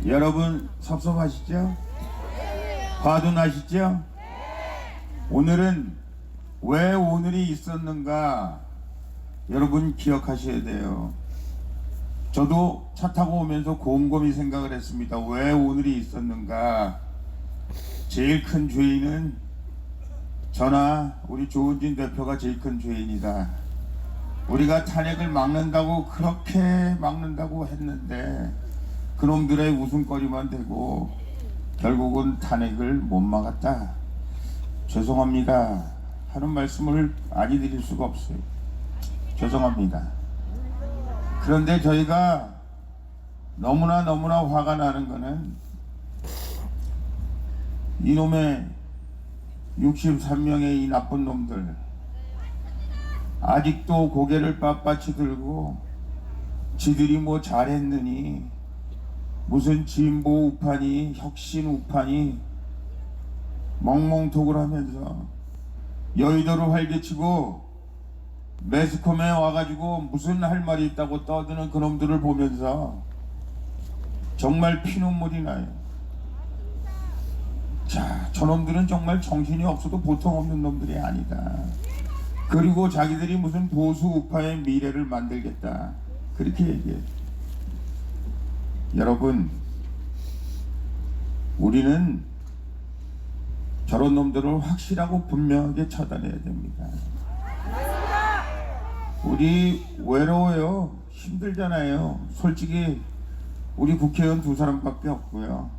여러분 섭섭하시죠? 화도 나시죠? 오늘은 왜 오늘이 있었는가 여러분 기억하셔야 돼요. 저도 차 타고 오면서 곰곰이 생각을 했습니다. 왜 오늘이 있었는가. 제일 큰 죄인은 저나 우리 조은진 대표가 제일 큰 죄인이다. 우리가 탄핵을 막는다고 그렇게 막는다고 했는데 그놈들의 웃음거리만 되고 결국은 탄핵을 못 막았다. 죄송합니다 하는 말씀을 아니 드릴 수가 없어요. 죄송합니다. 그런데 저희가 너무나 화가 나는 거는 이놈의 63명의 이 나쁜 놈들 아직도 고개를 빳빳이 들고 지들이 뭐 잘했느니 무슨 진보 우파니 혁신 우파니 멍멍톡을 하면서 여의도를 활개치고 매스컴에 와가지고 무슨 할 말이 있다고 떠드는 그놈들을 보면서 정말 피눈물이 나요. 자, 저놈들은 정말 정신이 없어도 보통 없는 놈들이 아니다. 그리고 자기들이 무슨 보수 우파의 미래를 만들겠다 그렇게 얘기해요. 여러분, 우리는 저런 놈들을 확실하고 분명하게 처단해야 됩니다. 우리 외로워요. 힘들잖아요. 솔직히 우리 국회의원 2사람밖에 없고요.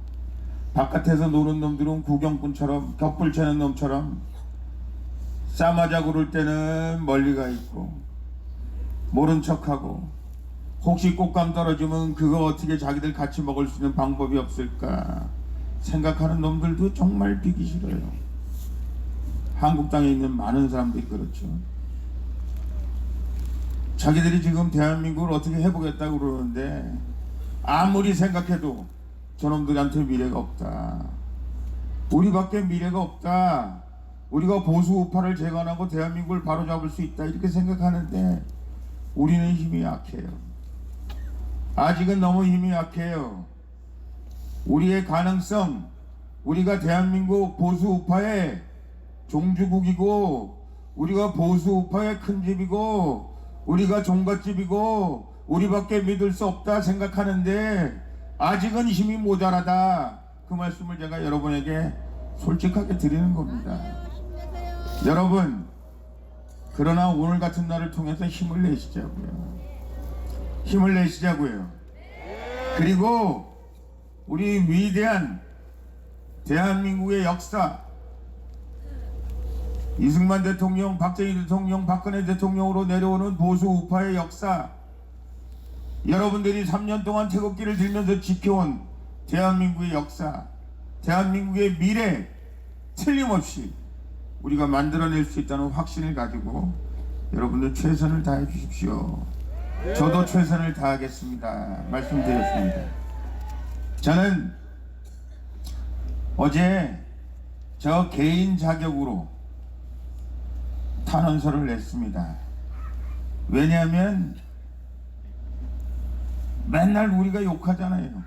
바깥에서 노는 놈들은 구경꾼처럼 격불 채는 놈처럼 싸맞아 구를 때는 멀리 가 있고 모른 척하고 혹시 꽃감 떨어지면 그거 어떻게 자기들 같이 먹을 수 있는 방법이 없을까 생각하는 놈들도 정말 비기 싫어요. 한국당에 있는 많은 사람들이 그렇죠. 자기들이 지금 대한민국을 어떻게 해보겠다고 그러는데 아무리 생각해도 저놈들한테 미래가 없다. 우리밖에 미래가 없다. 우리가 보수 우파를 재건하고 대한민국을 바로잡을 수 있다 이렇게 생각하는데 우리는 힘이 약해요. 아직은 너무 힘이 약해요. 우리의 가능성, 우리가 대한민국 보수 우파의 종주국이고 우리가 보수 우파의 큰 집이고 우리가 종갓집이고 우리밖에 믿을 수 없다 생각하는데 아직은 힘이 모자라다. 그 말씀을 제가 여러분에게 솔직하게 드리는 겁니다. 여러분, 그러나 오늘 같은 날을 통해서 힘을 내시자고요. 힘을 내시자고요. 그리고 우리 위대한 대한민국의 역사, 이승만 대통령, 박정희 대통령, 박근혜 대통령으로 내려오는 보수 우파의 역사, 여러분들이 3년 동안 태극기를 들면서 지켜온 대한민국의 역사, 대한민국의 미래 틀림없이 우리가 만들어낼 수 있다는 확신을 가지고 여러분들 최선을 다해 주십시오. 저도 최선을 다하겠습니다. 말씀드렸습니다. 저는 어제 저 개인 자격으로 탄원서를 냈습니다. 왜냐하면 맨날 우리가 욕하잖아요.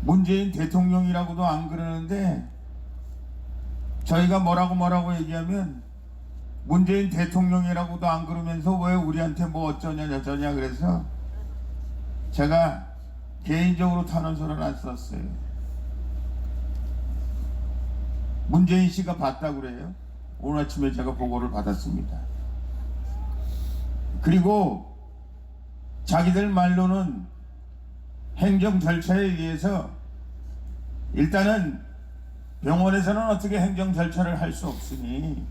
문재인 대통령이라고도 안 그러는데 저희가 뭐라고 얘기하면 문재인 대통령이라고도 안 그러면서 왜 우리한테 뭐 어쩌냐 저쩌냐 그래서 제가 개인적으로 탄원서를 안 썼어요. 문재인 씨가 봤다고 그래요. 오늘 아침에 제가 보고를 받았습니다. 그리고 자기들 말로는 행정 절차에 의해서 일단은 병원에서는 어떻게 행정 절차를 할 수 없으니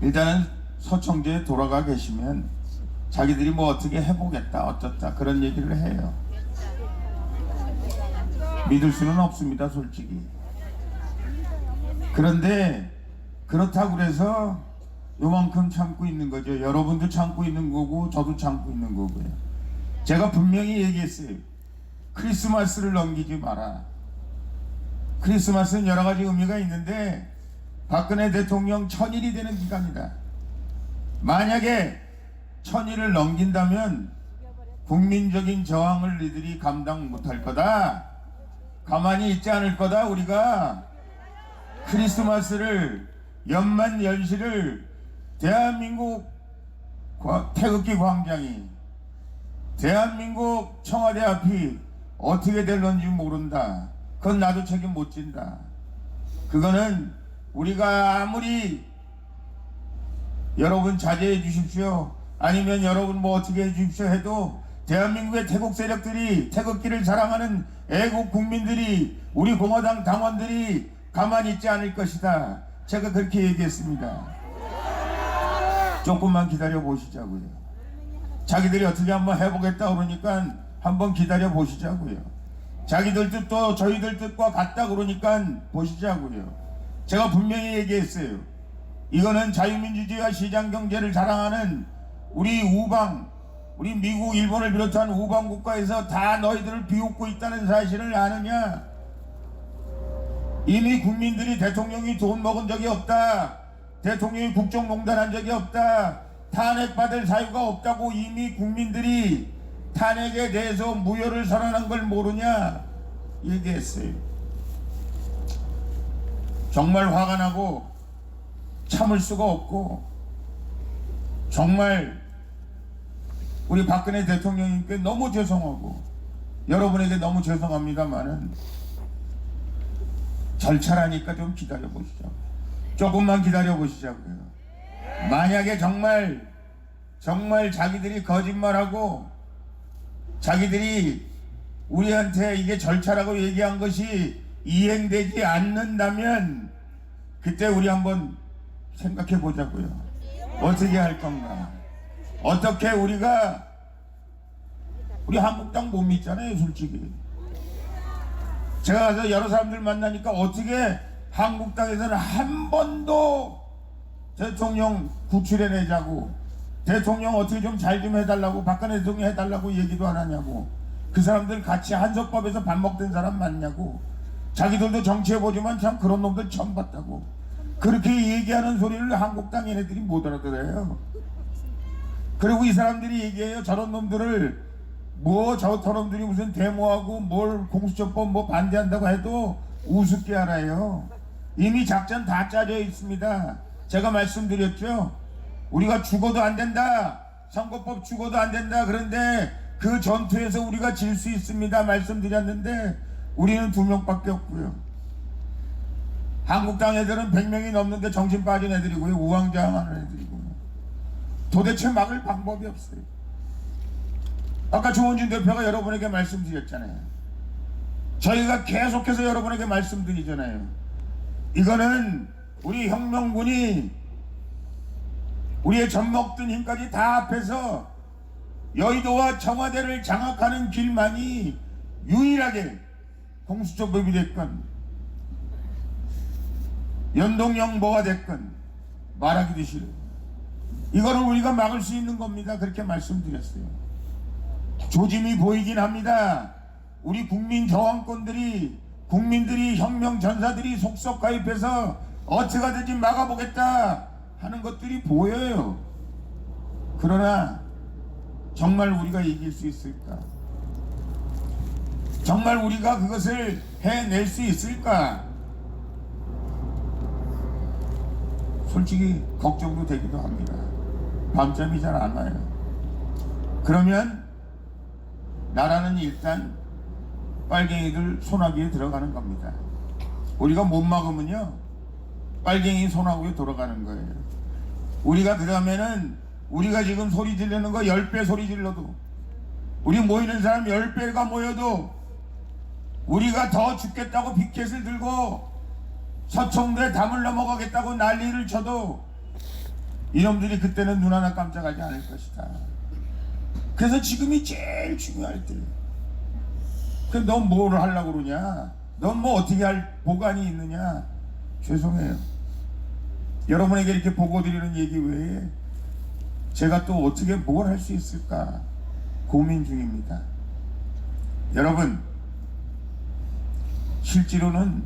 일단은 서청제에 돌아가 계시면 자기들이 뭐 어떻게 해보겠다 어쩌다 그런 얘기를 해요. 믿을 수는 없습니다 솔직히. 그런데 그렇다고 그래서 요만큼 참고 있는 거죠. 여러분도 참고 있는 거고 저도 참고 있는 거고요. 제가 분명히 얘기했어요. 크리스마스를 넘기지 마라. 크리스마스는 여러 가지 의미가 있는데 박근혜 대통령 1000일이 되는 기간이다. 만약에 1000일을 넘긴다면 국민적인 저항을 니들이 감당 못할 거다. 가만히 있지 않을 거다. 우리가 크리스마스를, 연만 연시를 대한민국 태극기 광장이, 대한민국 청와대 앞이 어떻게 될런지 모른다. 그건 나도 책임 못 진다. 그거는 우리가 아무리 여러분 자제해 주십시오, 아니면 여러분 뭐 어떻게 해 주십시오 해도 대한민국의 태국 세력들이, 태극기를 사랑하는 애국 국민들이, 우리 공화당 당원들이 가만히 있지 않을 것이다. 제가 그렇게 얘기했습니다. 조금만 기다려 보시자고요. 자기들이 어떻게 한번 해보겠다 그러니까 한번 기다려 보시자고요. 자기들 뜻도 저희들 뜻과 같다 그러니까 보시자고요. 제가 분명히 얘기했어요. 이거는 자유민주주의와 시장경제를 자랑하는 우리 우방, 우리 미국, 일본을 비롯한 우방 국가에서 다 너희들을 비웃고 있다는 사실을 아느냐? 이미 국민들이 대통령이 돈 먹은 적이 없다, 대통령이 국정농단한 적이 없다, 탄핵받을 사유가 없다고 이미 국민들이 탄핵에 대해서 무효를 선언한 걸 모르냐 얘기했어요. 정말 화가 나고 참을 수가 없고, 정말 우리 박근혜 대통령님께 너무 죄송하고 여러분에게 너무 죄송합니다만은 절차라니까 좀 기다려 보시죠. 조금만 기다려 보시자고요. 만약에 정말 자기들이 거짓말하고 자기들이 우리한테 이게 절차라고 얘기한 것이 이행되지 않는다면 그때 우리 한번 생각해 보자고요. 어떻게 할 건가? 어떻게 우리 한국당 못 믿잖아요, 솔직히. 제가 가서 여러 사람들 만나니까 어떻게 한국당에서는 한 번도 대통령 구출해내자고, 대통령 어떻게 좀 잘 좀 해달라고, 박근혜 대통령 해달라고 얘기도 안 하냐고. 그 사람들 같이 한솥밥에서 밥 먹던 사람 맞냐고. 자기들도 정치해보지만 참 그런 놈들 처음 봤다고. 그렇게 얘기하는 소리를 한국당 얘네들이 못 알아들어요. 그리고 이 사람들이 얘기해요. 저런 놈들을 저런 놈들이 무슨 데모하고 뭘 공수처법 뭐 반대한다고 해도 우습게 알아요. 이미 작전 다 짜져 있습니다. 제가 말씀드렸죠. 우리가 죽어도 안 된다, 선거법 죽어도 안 된다. 그런데 그 전투에서 우리가 질 수 있습니다 말씀드렸는데 우리는 2명밖에 없고요. 한국당 애들은 100명이 넘는데 정신 빠진 애들이고요, 우왕좌왕하는 애들이고요. 도대체 막을 방법이 없어요. 아까 조원진 대표가 여러분에게 말씀드렸잖아요. 저희가 계속해서 여러분에게 말씀드리잖아요. 이거는 우리 혁명군이 우리의 젖먹던 힘까지 다 합해서 여의도와 청와대를 장악하는 길만이 유일하게 공수처법이 됐건 연동형 뭐가 됐건 말하기도 싫어요. 이거를 우리가 막을 수 있는 겁니다. 그렇게 말씀드렸어요. 조짐이 보이긴 합니다. 우리 국민 저항권들이, 국민들이, 혁명 전사들이 속속 가입해서 어떻게 하든지 막아보겠다 하는 것들이 보여요. 그러나 정말 우리가 이길 수 있을까? 정말 우리가 그것을 해낼 수 있을까? 솔직히 걱정도 되기도 합니다. 밤잠이 잘 안 와요. 그러면 나라는 일단 빨갱이들 소나기에 들어가는 겁니다. 우리가 못 막으면요, 빨갱이 소나기에 돌아가는 거예요. 우리가 그러면은 우리가 지금 소리 지르는 거 10배 소리 질러도, 우리 모이는 사람 10배가 모여도 우리가 더 죽겠다고 피켓을 들고 서청도에 담을 넘어가겠다고 난리를 쳐도 이놈들이 그때는 눈 하나 깜짝하지 않을 것이다. 그래서 지금이 제일 중요할 때. 넌 뭐를 하려고 그러냐? 넌 뭐 어떻게 할 보관이 있느냐? 죄송해요. 여러분에게 이렇게 보고 드리는 얘기 외에 제가 또 어떻게 뭘 할 수 있을까 고민 중입니다. 여러분, 실제로는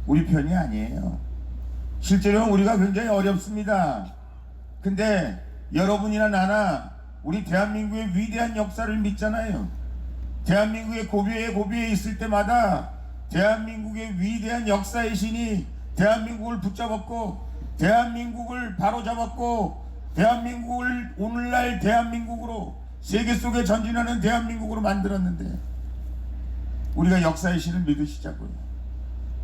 우리 편이 아니에요. 실제로는 우리가 굉장히 어렵습니다. 근데 여러분이나 나나 우리 대한민국의 위대한 역사를 믿잖아요. 대한민국의 고비에 있을 때마다 대한민국의 위대한 역사의 신이 대한민국을 붙잡았고, 대한민국을 바로잡았고, 대한민국을 오늘날 대한민국으로, 세계 속에 전진하는 대한민국으로 만들었는데, 우리가 역사의 신을 믿으시자고요.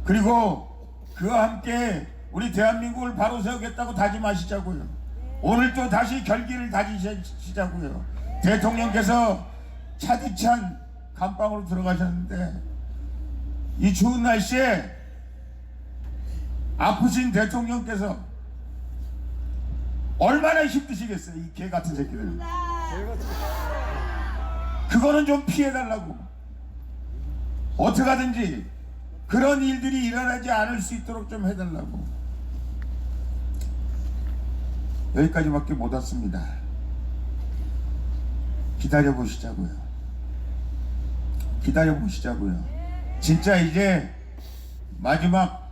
그리고 그와 함께 우리 대한민국을 바로 세우겠다고 다짐하시자고요. 오늘 또 다시 결기를 다지시자고요. 대통령께서 차디찬 감방으로 들어가셨는데, 이 추운 날씨에 아프신 대통령께서 얼마나 힘드시겠어요, 이 개 같은 새끼들. 그거는 좀 피해달라고, 어떻게 하든지 그런 일들이 일어나지 않을 수 있도록 좀 해달라고. 여기까지밖에 못 왔습니다. 기다려보시자고요. 기다려보시자고요. 진짜 이제 마지막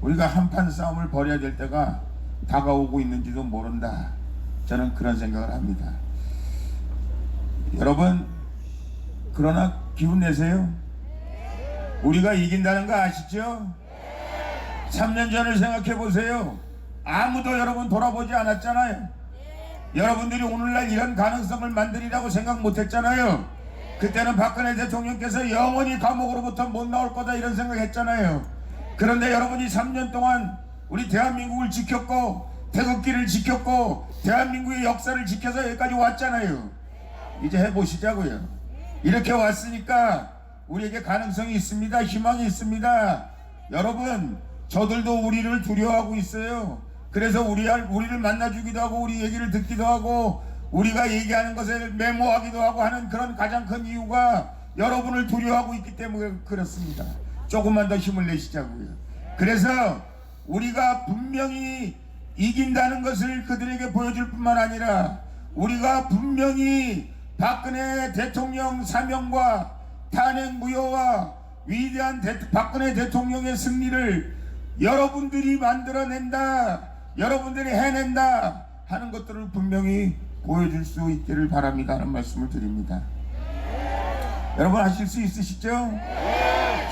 우리가 한판 싸움을 벌여야 될 때가 다가오고 있는지도 모른다. 저는 그런 생각을 합니다. 여러분, 그러나 기분 내세요. 우리가 이긴다는 거 아시죠? 3년 전을 생각해 보세요. 아무도 여러분 돌아보지 않았잖아요. 여러분들이 오늘날 이런 가능성을 만들이라고 생각 못했잖아요. 그때는 박근혜 대통령께서 영원히 감옥으로부터 못 나올 거다 이런 생각했잖아요. 그런데 여러분이 3년 동안 우리 대한민국을 지켰고, 태극기를 지켰고, 대한민국의 역사를 지켜서 여기까지 왔잖아요. 이제 해보시자고요. 이렇게 왔으니까 우리에게 가능성이 있습니다. 희망이 있습니다. 여러분, 저들도 우리를 두려워하고 있어요. 그래서 우리를 만나주기도 하고, 우리 얘기를 듣기도 하고, 우리가 얘기하는 것을 메모하기도 하고 하는 그런 가장 큰 이유가 여러분을 두려워하고 있기 때문에 그렇습니다. 조금만 더 힘을 내시자고요. 그래서 우리가 분명히 이긴다는 것을 그들에게 보여줄 뿐만 아니라, 우리가 분명히 박근혜 대통령 사명과 탄핵 무효와 위대한 박근혜 대통령의 승리를 여러분들이 만들어낸다, 여러분들이 해낸다 하는 것들을 분명히 보여줄 수 있기를 바랍니다 하는 말씀을 드립니다. 여러분, 하실 수 있으시죠?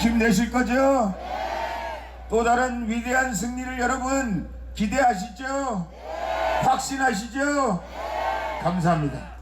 힘내실 거죠? 또 다른 위대한 승리를 여러분 기대하시죠? 확신하시죠? 감사합니다.